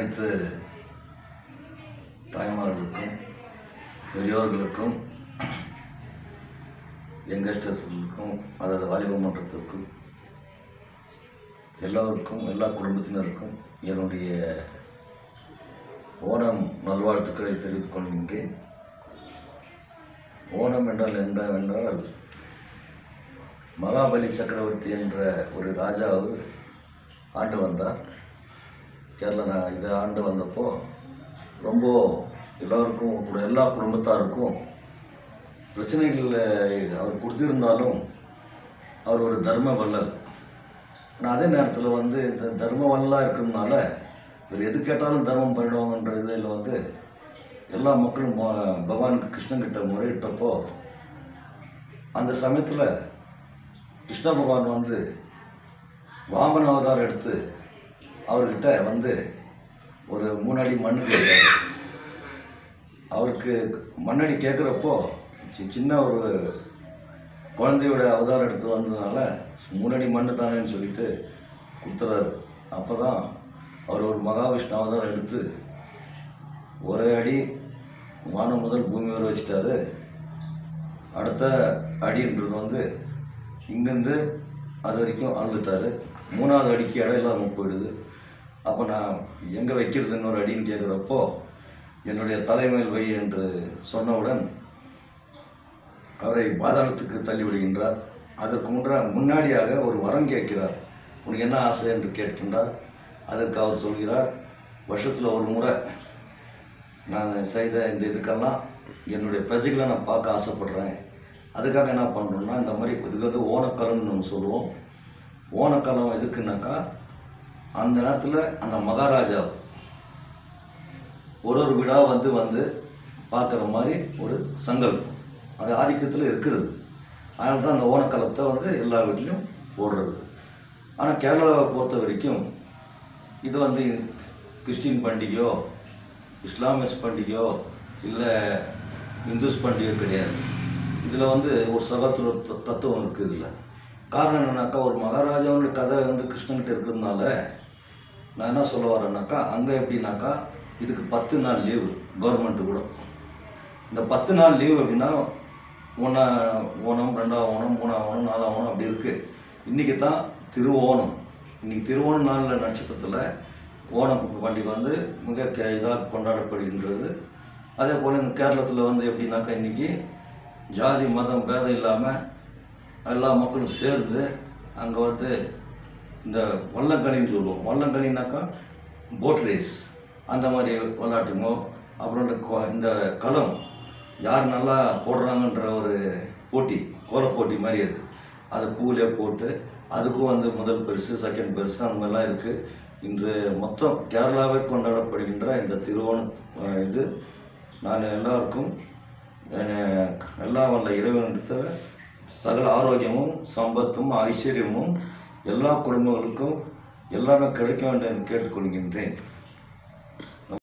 அனைத்து தாய்மார்களுக்கும் பெரியோர்களுக்கும் யங்கஸ்டர்ஸுக்கும் அதாவது வாலிப மன்றத்திற்கும் எல்லோருக்கும் எல்லா குடும்பத்தினருக்கும் என்னுடைய ஓணம் நல்வாழ்த்துக்களை தெரிவித்துக் கொள்கின்றேன். ஓணம் என்றால் என்னவென்றால் மகாபலி சக்கரவர்த்தி என்ற ஒரு ராஜாவு ஆண்டு வந்தார். கேரளா இதை ஆண்டு வந்தப்போ ரொம்ப எல்லோருக்கும் கூட எல்லா குடும்பத்தாருக்கும் பிரச்சனைகள் அவர் கொடுத்திருந்தாலும் அவர் ஒரு தர்ம வள்ளல். ஆனால் அதே நேரத்தில் இந்த தர்ம வள்ளலாக இருக்கிறதுனால இவர் எது கேட்டாலும் தர்மம் பண்ணிடுவாங்கன்ற இதில் எல்லா மக்களும் பகவான் கிருஷ்ணன்கிட்ட முறையிட்டப்போ அந்த சமயத்தில் கிருஷ்ண பகவான் வாமன அவதாரம் எடுத்து அவர்கிட்ட ஒரு 3 அடி மண் கேட்கிறார். அவருக்கு மண்ணடி கேட்குறப்போ சின்ன ஒரு குழந்தையோட அவதாரம் எடுத்து வந்ததுனால 3 அடி மண் தானேன்னு சொல்லிட்டு கொடுத்துறாரு. அப்போ தான் அவர் ஒரு மகாவிஷ்ணு அவதாரம் எடுத்து ஒரே அடி வானம் முதல் பூமி வரை வச்சுட்டாரு. அடுத்த அடின்றது இங்கேருந்து அது வரைக்கும் அளந்துட்டார். 3ஆவது அடிக்கு இடம் இல்லாமல் போயிடுது. அப்போ நான் எங்கே வைக்கிறதுன்னு ஒரு அடின்னு கேட்குறப்போ என்னுடைய தலைமையில் வை என்று சொன்னவுடன் அவரை பாதாளத்துக்கு தள்ளிவிடுகின்றார். அதற்கு முன்னாடியாக ஒரு வரம் கேட்கிறார். உனக்கு என்ன ஆசை என்று கேட்கின்றார். அதற்கு அவர் சொல்கிறார், வருஷத்தில் ஒரு முறை நான் செய்த இந்த இதுக்கெல்லாம் என்னுடைய பிரஜைகளை நான் பார்க்க ஆசைப்படுறேன். அதுக்காக என்ன பண்ணுறோம்னா இந்த மாதிரி இதுக்கு ஓணக்காலம்னு நம்ம சொல்லுவோம். ஓணக்காலம் எதுக்குன்னாக்கா அந்த நேரத்தில் அந்த மகாராஜா ஒரு விழா வந்து பார்க்குற மாதிரி ஒரு சங்கல்பம் அது ஆதிக்கத்தில் இருக்கிறது. அதனால தான் அந்த ஓணக்காலத்தை எல்லா வீட்லேயும் போடுறது. ஆனால் கேரளாவை பொறுத்த வரைக்கும் இது கிறிஸ்டின் பண்டிகையோ இஸ்லாமியஸ் பண்டிகையோ இல்லை இந்துஸ் பண்டிகையோ கிடையாது. இதில் ஒரு சகோதர தத்துவம் இருக்குது. இதில் காரணம் என்னன்னாக்கா ஒரு மகாராஜாவோட கதை கிருஷ்ணன்கிட்ட இருக்கிறதுனால நான் என்ன சொல்ல வரேன்னாக்கா அங்கே எப்படின்னாக்கா இதுக்கு 10 நாள் லீவு கவர்மெண்ட்டு கூட. இந்த 10 நாள் லீவு எப்படின்னா ஓணம் 2ஆம் ஓணம் 3ஆம் ஓணம் 4ஆம் ஓணம் அப்படி இருக்குது. இன்றைக்கி தான் திருவோணம். இன்றைக்கி திருவோண நாளில் நட்சத்திரத்தில் ஓணம் பண்டிகை மிக இதாக கொண்டாடப்படுகின்றது. அதே போல் இந்த கேரளத்தில் எப்படின்னாக்கா இன்றைக்கி ஜாதி மதம் பேதம் இல்லாமல் எல்லா மக்களும் சேர்ந்து அங்கே இந்த வல்லங்களின்னு சொல்லுவோம். வல்லங்களின்னாக்கா போட் ரேஸ் அந்த மாதிரி விளையாட்டுமோ அப்புறம் இந்த களம் யார் நல்லா போடுறாங்கன்ற ஒரு போட்டி கோல போட்டி மாதிரி அது பூவிலே போட்டு அதுக்கும் முதல் பரிசு செகண்ட் பரிசு அந்த மாதிரிலாம் இருக்குது. இன்று மொத்தம் கேரளாவை கொண்டாடப்படுகின்ற இந்த திருவோணம் நான் எல்லாருக்கும் எல்லாம் வல்ல இறைவனிடத்தை சகல ஆரோக்கியமும் சம்பத்தும் ஐஸ்வர்யமும் எல்லா குடும்பங்களுக்கும் எல்லாமே கிடைக்க வேண்டும் என்று கேட்டுக்கொள்கின்றேன்.